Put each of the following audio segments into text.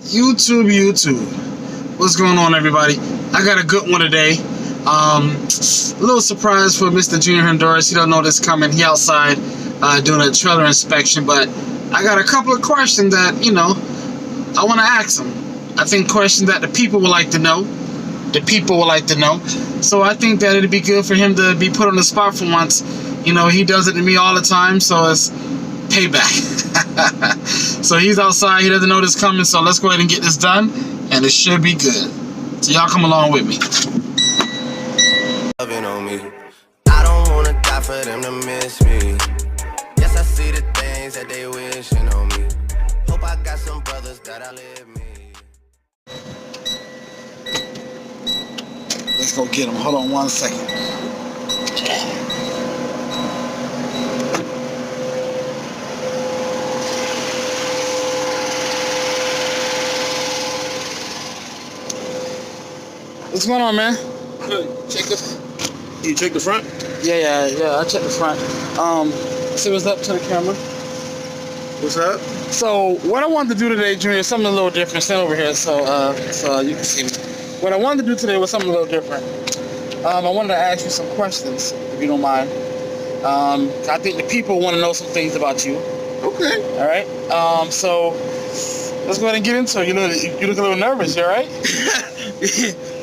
YouTube. What's going on, everybody? I got a good one today. A little surprise for Mr. Junior Honduras. He don't know this coming. He outside doing a trailer inspection, but I got a couple of questions that, I want to ask him. I think questions that the people would like to know. So I think that it'd be good for him to be put on the spot for once. He does it to me all the time, so it's payback. So he's outside, he doesn't know this coming, so let's go ahead and get this done, and it should be good. So y'all come along with me. On me. I don't wanna die for them to miss me. Yes, I see the things that they wishing on me. Hope I got some brothers that outlive me. Let's go get him. Hold on 1 second. What's going on, man? Good. You check the front? Yeah. I checked the front. See what's up to the camera. What's up? So what I wanted to do today, Junior, is something a little different. Stand over here so you can see me. What I wanted to do today was something a little different. I wanted to ask you some questions, if you don't mind. I think the people want to know some things about you. Okay. All right. So let's go ahead and get into it. You look a little nervous. You all right?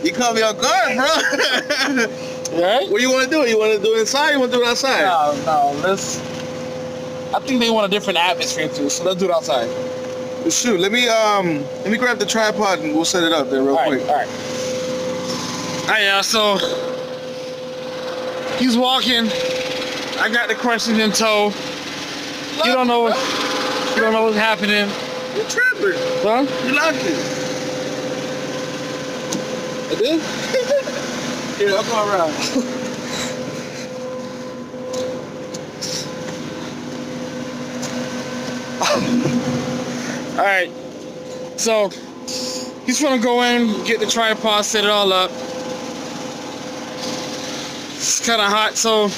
You caught me off guard, bro. Right? What do you want to do? You want to do it inside? You want to do it outside? No. I think they want a different atmosphere too, so let's do it outside. Well, shoot, let me grab the tripod and we'll set it up there real quick. All right. Yeah. So he's walking. I got the questions in tow. You don't know what's happening. You're tripping. Huh? You locked it. I did? Here, I'll come around. All right. So he's gonna go in, get the tripod, set it all up. It's kind of hot, so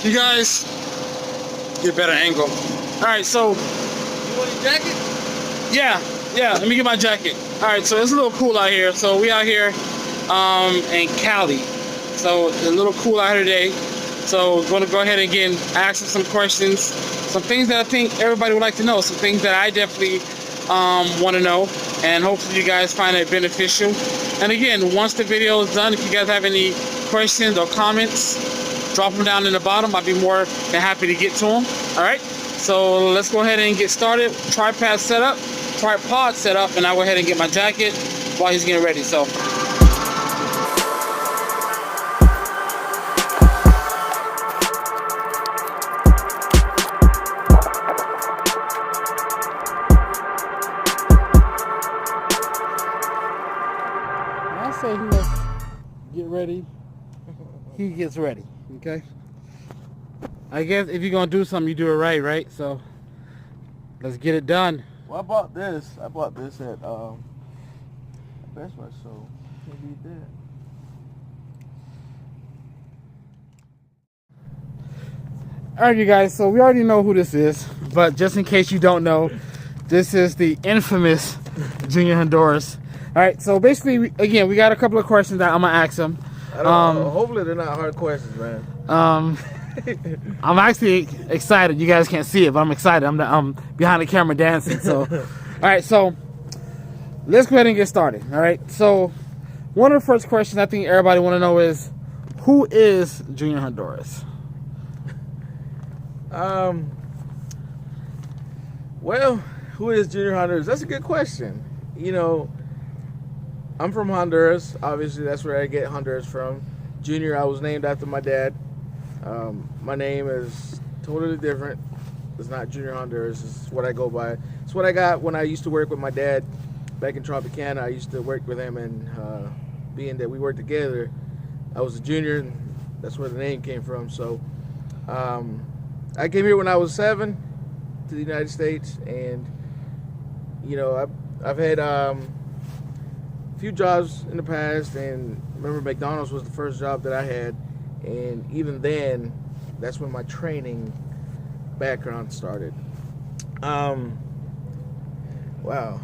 you guys get a better angle. All right, so You want your jacket? yeah. Let me get my jacket. All right, so it's a little cool out here. So we out here in Cali. So it's a little cool out here today. So we're gonna go ahead and again ask him some questions, some things that I think everybody would like to know, some things that I definitely want to know, and hopefully you guys find it beneficial. And again, once the video is done, if you guys have any questions or comments, drop them down in the bottom. I'd be more than happy to get to them. All right, so let's go ahead and get started. Tripod set up, and I'll go ahead and get my jacket while he's getting ready. So I say he must get ready, he gets ready, okay? I guess if you're gonna do something, you do it right? So let's get it done. Well, I bought this at Best Buy, so can't beat that. Alright, you guys, so we already know who this is, but just in case you don't know, this is the infamous Junior Honduras. Alright, so basically, again, we got a couple of questions that I'm gonna ask him. Hopefully they're not hard questions, man. I'm actually excited. You guys can't see it, but I'm excited. I'm behind the camera dancing. So, all right. So let's go ahead and get started. All right. So one of the first questions I think everybody want to know is, who is Junior Honduras? Well, who is Junior Honduras? That's a good question. I'm from Honduras. Obviously, that's where I get Honduras from. Junior, I was named after my dad. My name is totally different. It's not Junior Honduras. It's what I go by. It's what I got when I used to work with my dad back in Tropicana. I used to work with him, and being that we worked together, I was a junior, and that's where the name came from. So I came here when I was 7 to the United States, and I've had a few jobs in the past, and remember McDonald's was the first job that I had, and even then, that's when my training background started. Wow.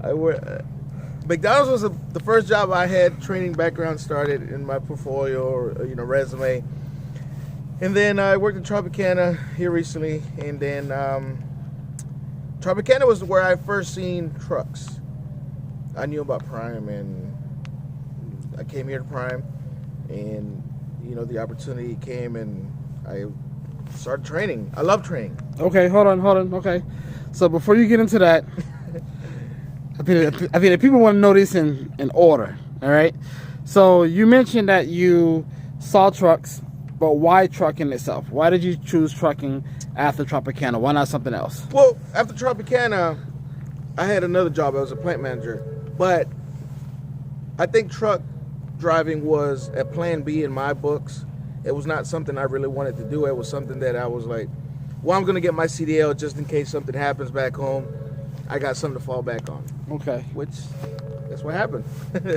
McDonald's was the first job I had. Training background started in my portfolio or resume, and then I worked in Tropicana here recently, and then Tropicana was where I first seen trucks. I knew about Prime, and I came here to Prime, and the opportunity came, and I started training. I love training. Okay, hold on. Okay, so before you get into that. I think that people want to know this in order, all right? So you mentioned that you saw trucks, but why trucking itself? Why did you choose trucking after Tropicana? Why not something else? Well, after Tropicana, I had another job. I was a plant manager. But I think truck driving was a plan B in my books. It was not something I really wanted to do. It was something that I was like, well, I'm going to get my CDL just in case something happens back home. I got something to fall back on. Okay. Which, that's what happened.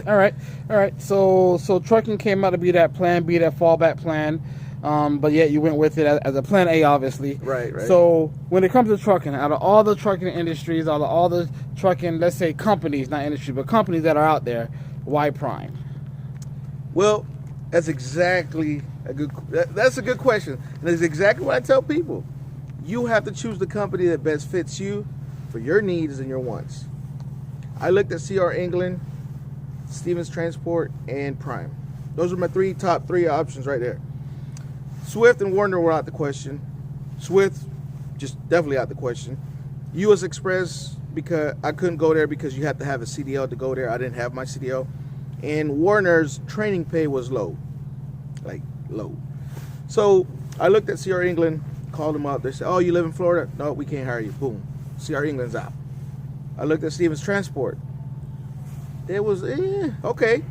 All right. So trucking came out to be that plan B, that fallback plan. But yet you went with it as a plan A, obviously. Right. So when it comes to trucking, out of all the trucking industries, out of all the trucking, let's say companies, not industry, but companies that are out there, why Prime? Well, that's exactly that's a good question. And that's exactly what I tell people. You have to choose the company that best fits you for your needs and your wants. I looked at CR England, Stevens Transport, and Prime. Those are my top three options right there. Swift and Warner were out the question. Swift, just definitely out the question. U.S. Express, because I couldn't go there because you have to have a CDL to go there. I didn't have my CDL. And Warner's training pay was low. Like, low. So I looked at CR England, called them up. They said, oh, you live in Florida? No, we can't hire you. Boom. CR England's out. I looked at Stevens Transport. It was, okay.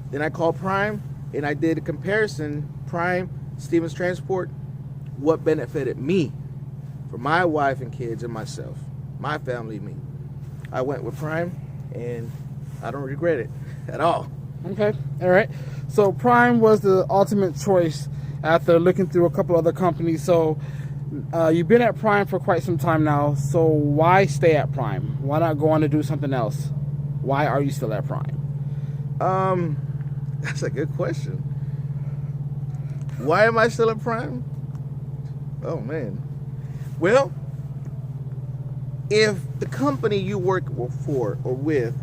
Then I called Prime, and I did a comparison. Prime, Stevens Transport, what benefited me for my wife and kids and myself, my family, me. I went with Prime, and I don't regret it at all. Okay, all right. So Prime was the ultimate choice after looking through a couple other companies. So you've been at Prime for quite some time now. So why stay at Prime? Why not go on to do something else? Why are you still at Prime? That's a good question. Why am I still at Prime? Oh, man. Well, if the company you work for or with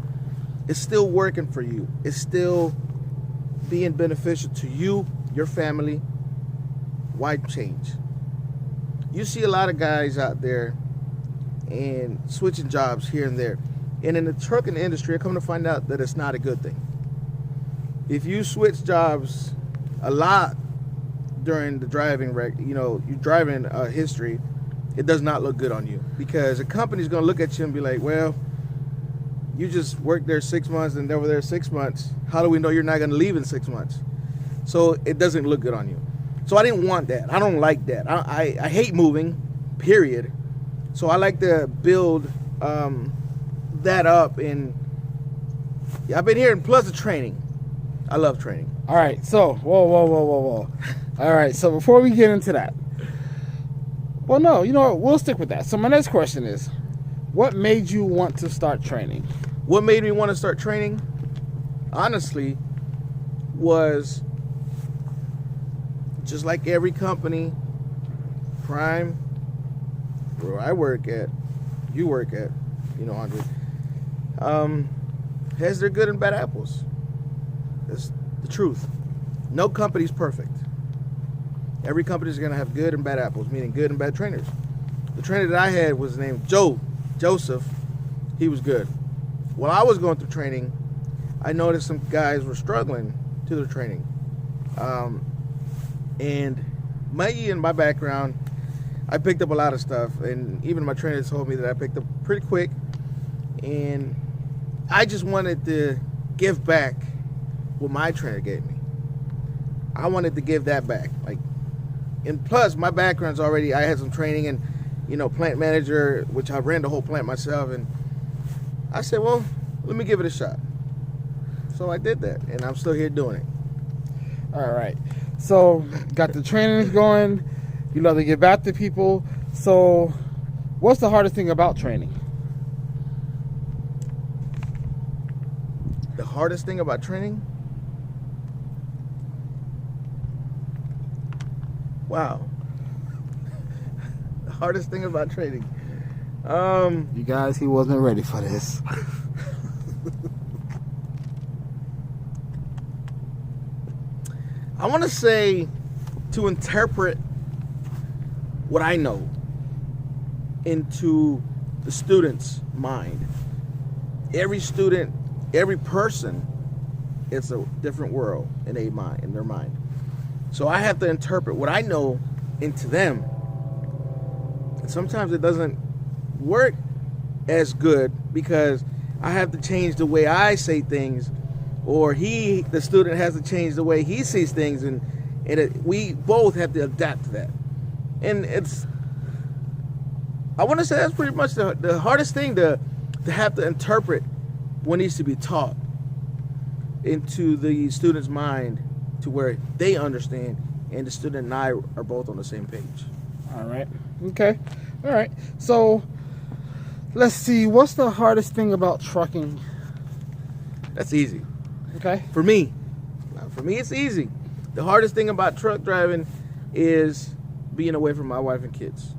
is still working for you, is still being beneficial to you, your family, why change? You see a lot of guys out there and switching jobs here and there. And in the trucking industry, I come to find out that it's not a good thing. If you switch jobs a lot during the driving, your driving history, it does not look good on you, because a company's going to look at you and be like, well, you just worked there 6 months and they were there 6 months. How do we know you're not going to leave in 6 months? So it doesn't look good on you. So I didn't want that. I don't like that. I hate moving, period. So I like to build that up. And I've been here, and plus the training. I love training. All right. So, whoa. All right. So before we get into that, well, no, you know what? We'll stick with that. So my next question is, what made you want to start training? What made me want to start training, honestly, was just like every company, Prime, where I work at, you work at, Andre, has their good and bad apples. That's the truth. No company's perfect. Every company is going to have good and bad apples, meaning good and bad trainers. The trainer that I had was named Joseph. He was good. While I was going through training, I noticed some guys were struggling to their training. And my background, I picked up a lot of stuff, and even my trainer told me that I picked up pretty quick. And I just wanted to give back what my trainer gave me. I wanted to give that back. And plus, my background's already, I had some training in, plant manager, which I ran the whole plant myself. And I said, well, let me give it a shot. So I did that, and I'm still here doing it. All right. So, got the training going. You love to give back to people. So, what's the hardest thing about training? The hardest thing about training? Wow. The hardest thing about training. You guys, he wasn't ready for this. I want to say to interpret what I know into the student's mind. Every student, every person, it's a different world in their mind. So I have to interpret what I know into them. And sometimes it doesn't work as good because I have to change the way I say things, or the student has to change the way he sees things, and we both have to adapt to that. And I want to say that's pretty much the hardest thing to have to interpret what needs to be taught into the student's mind to where they understand, and the student and I are both on the same page. All right. Okay. All right. So let's see. What's the hardest thing about trucking? That's easy. Okay. For me, it's easy. The hardest thing about truck driving is being away from my wife and kids,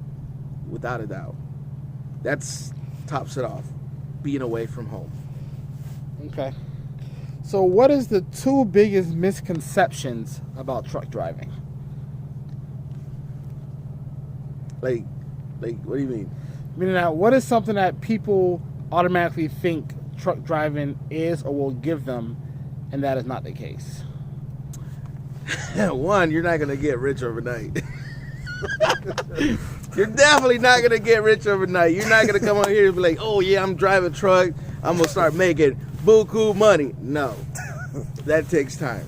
without a doubt. That's tops it off. Being away from home. Okay. So what is the 2 biggest misconceptions about truck driving? Like, what do you mean? Meaning that, what is something that people automatically think truck driving is or will give them, and that is not the case? One, you're not going to get rich overnight. You're definitely not going to get rich overnight. You're not going to come on here and be like, oh yeah, I'm driving a truck, I'm going to start making buku money. No. That takes time.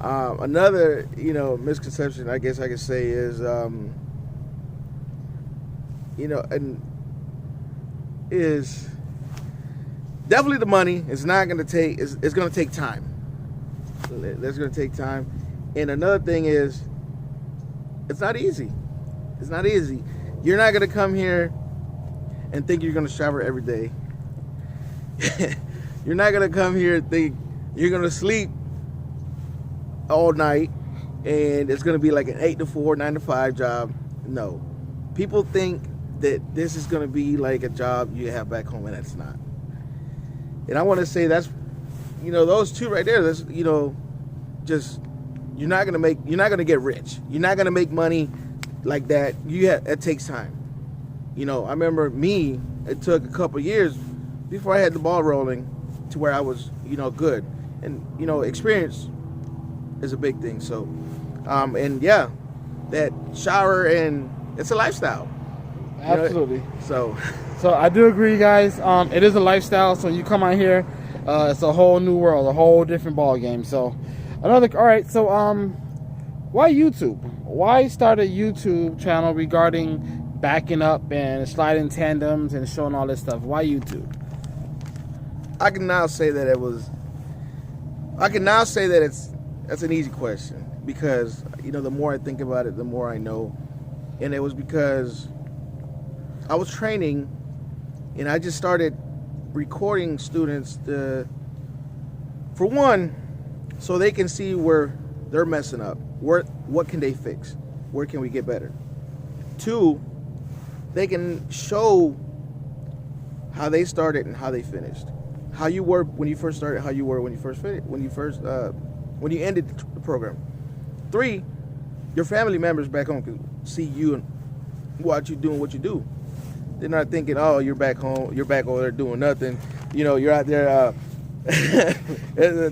Another, misconception I guess I could say is, is definitely the money. It's not going to take. It's going to take time. That's going to take time. And another thing is, it's not easy. It's not easy. You're not going to come here and think you're going to shower every day. You're not going to come here and think you're going to sleep all night and it's going to be like an 8 to 4, 9 to 5 job. No. People think that this is going to be like a job you have back home, and it's not. And I want to say that's, those two right there, that's, just, you're not going to get rich. You're not going to make money like that. It takes time. I remember it took a couple years before I had the ball rolling to where I was, good. And, experience is a big thing. So, and yeah, that shower, and it's a lifestyle. Absolutely. So I do agree, guys. It is a lifestyle. So you come out here, it's a whole new world, a whole different ball game. So all right. So why YouTube? Why start a YouTube channel regarding backing up and sliding tandems and showing all this stuff? Why YouTube? I can now say that that's an easy question, because the more I think about it, the more I know. And it was because I was training, and I just started recording students for one, so they can see where they're messing up. What can they fix? Where can we get better? 2, they can show how they started and how they finished. How you were when you first started, how you were when you first finished, when you ended the program. 3, your family members back home can see you and watch you doing what you do. They're not thinking, oh, you're back home, you're back over there doing nothing. You're out there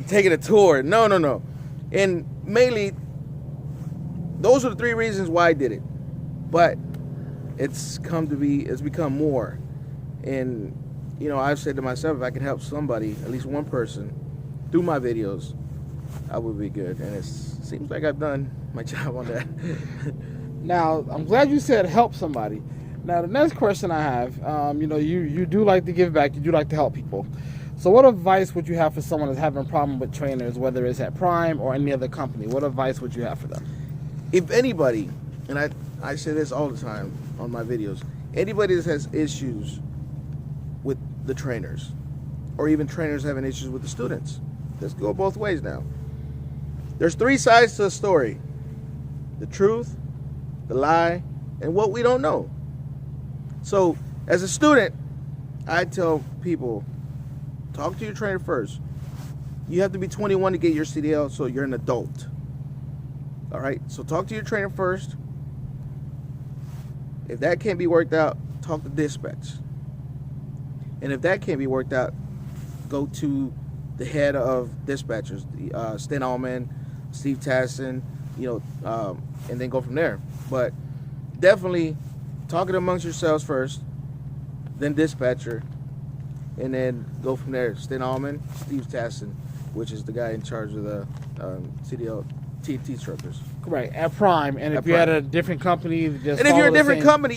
taking a tour. No. And mainly, those are the 3 reasons why I did it. But it's become more. And, I've said to myself, if I can help somebody, at least one person, through my videos, I would be good. And it seems like I've done my job on that. Now, I'm glad you said help somebody. Now, the next question I have, you do like to give back, you do like to help people. So what advice would you have for someone that's having a problem with trainers, whether it's at Prime or any other company? What advice would you have for them? If anybody, and I say this all the time on my videos, anybody that has issues with the trainers, or even trainers having issues with the students. Let's go both ways now. There's 3 sides to a story: the truth, the lie, and what we don't know. So as a student, I tell people, talk to your trainer first. You have to be 21 to get your CDL, so you're an adult. All right, so talk to your trainer first. If that can't be worked out, talk to dispatch. And if that can't be worked out, go to the head of dispatchers, Sten Allman, Steve Tasson, and then go from there. But definitely talk it amongst yourselves first, then dispatcher, and then go from there. Sten Allman, Steve Tasson, which is the guy in charge of the CDL TT instructors. Right, at Prime. And if you're at a different company, just and if you're a different company,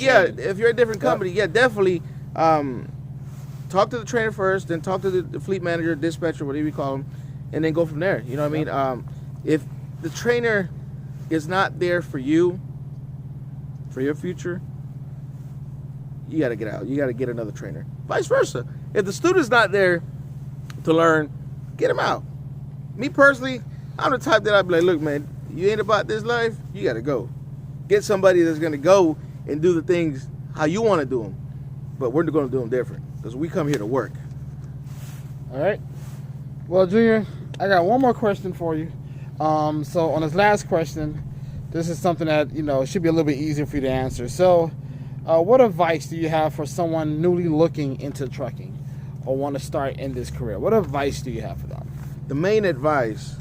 yeah, definitely talk to the trainer first, then talk to the fleet manager, dispatcher, whatever you call them, and then go from there. You know what I mean? If the trainer is not there for you, for your future, you got to get out. You got to get another trainer. Vice versa. If the student's not there to learn, get him out. Me personally, I'm the type that I'd be like, look, man, you ain't about this life, you got to go. Get somebody that's going to go and do the things how you want to do them. But we're going to do them different because we come here to work. All right. Well, Junior, I got one more question for you. So on this last question, this is something that, should be a little bit easier for you to answer. So what advice do you have for someone newly looking into trucking or want to start in this career? What advice do you have for them? The main advice,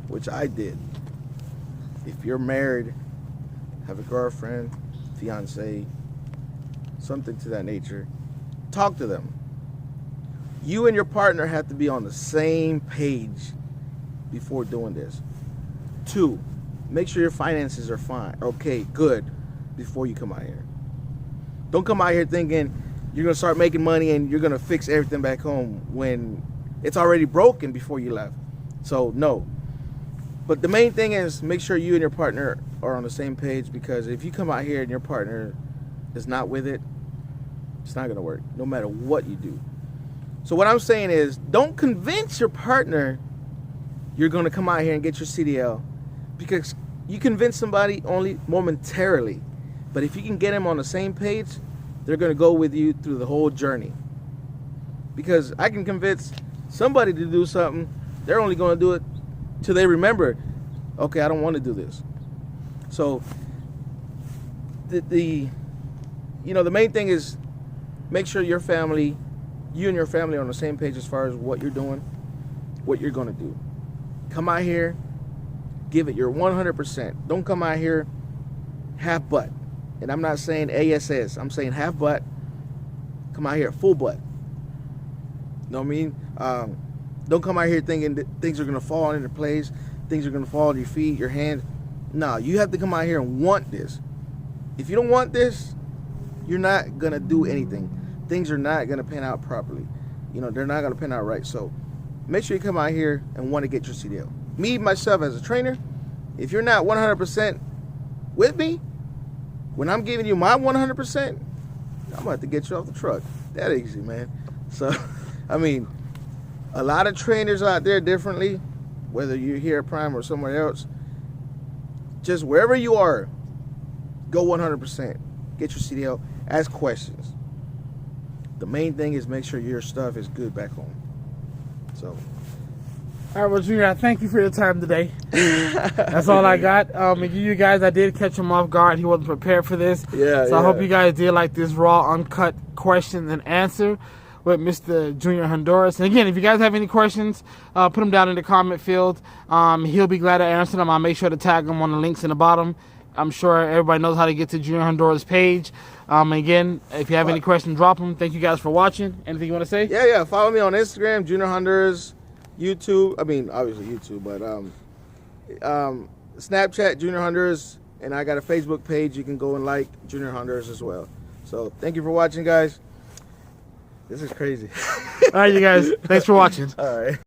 which I did, if you're married, have a girlfriend, fiance, something to that nature, talk to them. You and your partner have to be on the same page before doing this. 2, make sure your finances are fine. Okay, good, before you come out here. Don't come out here thinking you're going to start making money and you're going to fix everything back home when it's already broken before you left. So, no. But the main thing is make sure you and your partner are on the same page, because if you come out here and your partner is not with it, it's not going to work, no matter what you do. So what I'm saying is, don't convince your partner you're going to come out here and get your CDL, because you convince somebody only momentarily. But if you can get them on the same page, they're going to go with you through the whole journey. Because I can convince somebody to do something, they're only going to do it till they remember, okay, I don't want to do this. So the main thing is make sure you and your family are on the same page as far as what you're doing, what you're going to do. Come out here, give it your 100%. Don't come out here half butt. And I'm not saying ASS, I'm saying half butt. Come out here full butt. You know what I mean? Don't come out here thinking that things are going to fall into place, things are going to fall on your feet, your hands. No, you have to come out here and want this. If you don't want this, you're not going to do anything. Things are not going to pan out properly. They're not going to pan out right. So make sure you come out here and want to get your CDL. Me, myself, as a trainer, if you're not 100% with me, when I'm giving you my 100%, I'm going to have to get you off the truck. That easy, man. So, I mean, a lot of trainers out there differently, whether you're here at Prime or somewhere else, just wherever you are, go 100%. Get your CDL. Ask questions. The main thing is make sure your stuff is good back home. So. All right, well, Junior, I thank you for your time today. That's all I got. And you guys, I did catch him off guard. He wasn't prepared for this. Yeah. So I hope you guys did like this raw, uncut question and answer with Mr. Junior Honduras. And again, if you guys have any questions, put them down in the comment field. He'll be glad to answer them. I'll make sure to tag him on the links in the bottom. I'm sure everybody knows how to get to Junior Honduras' page. Again, if you have any questions, drop them. Thank you guys for watching. Anything you want to say? Yeah. Follow me on Instagram, Junior Honduras, YouTube. I mean, obviously YouTube, but Snapchat, Junior Honduras, and I got a Facebook page. You can go and like Junior Honduras as well. So thank you for watching, guys. This is crazy. All right, you guys. Thanks for watching. All right.